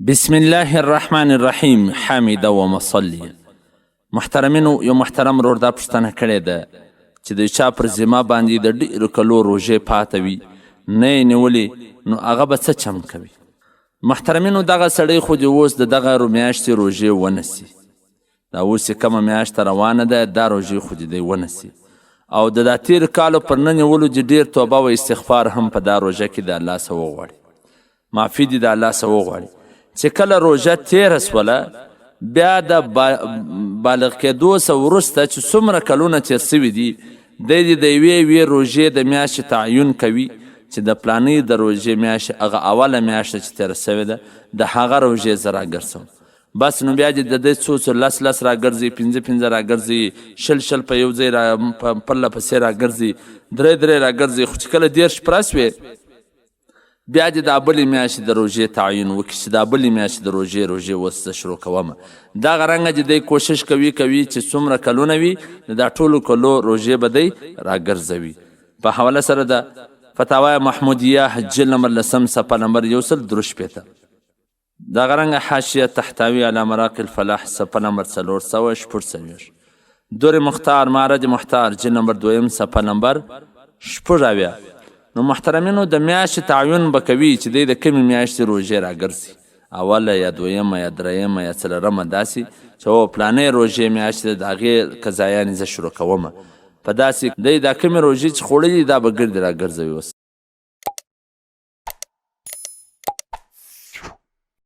بسم الله الرحمن الرحیم حامد و مصلی. محترمینو، یو محترم ورور دا پوښتنه کړې ده چې د چا پر ذمه باندې د ډېرو کلو روژې پاته وي، نه یې نیولې، نو هغه به څه چم کوي؟ محترمینو، دغه سړی خو دې اوس د دغه میاشتې روژې ونسي. دا اوس یې کومه میاشته روانه ده، دا روژې خو دې دی ونسي، او د دا تېر کالو پر نه نیولو دې ډېر توبه و استغفار هم په دا روژه کې د الله څخه وغواړي، معافي دې د الله څخه وغواړي. چې کله روژه تیره سوله، بیا د بالغ کېدو څخه وروسته چې څومره کلونه تیر سوي دي، دی د یوې روژې د میاشتې تعین کوي چې د پلانۍ د روژې میاشتې هغه اوله میاشته چې تیره سوې ده، د هغه روژې زه راګرځم. بس نو بیا دې د دې څو لس راګرځي، پنځه راګرځي، شل په یو ځای پرله پسې راګرځي، درې راګرځي. خو چې کله 10 پوره سوې، بیا دې دا بلې میاشتې د روژې تعین وکړي چې دا بلې میاشتې د روژې اوس زه شروع کوم. دغه رنګه چې دی کوشش کوي چې څومره کلونه وي، دا ټولو کلو روژې به دی راګرځوي. په حواله سره د فتاوای محمودیه جلد نمبر 10 صفحه نمبر 163. دغه رنګه حاشیه تحتوی علی مراقي الفلاح صفحه نمبر 446. دور مختار معرج مختار جلد نمبر 2 صفحه نمبر 6. نو محترمینو، د میاشتې تعین به کوي چې دی د کومې میاشتې روژې راګرځي، اوله یا دویمه یا درېیمه یا څلورمه، داسې چې هو پلانې روژې میاشتې د هغې قضایانې زه شروع کوم. په داسې دی دا کومې روژې چې خوړلي دا به ګردې راګرځوي. اوس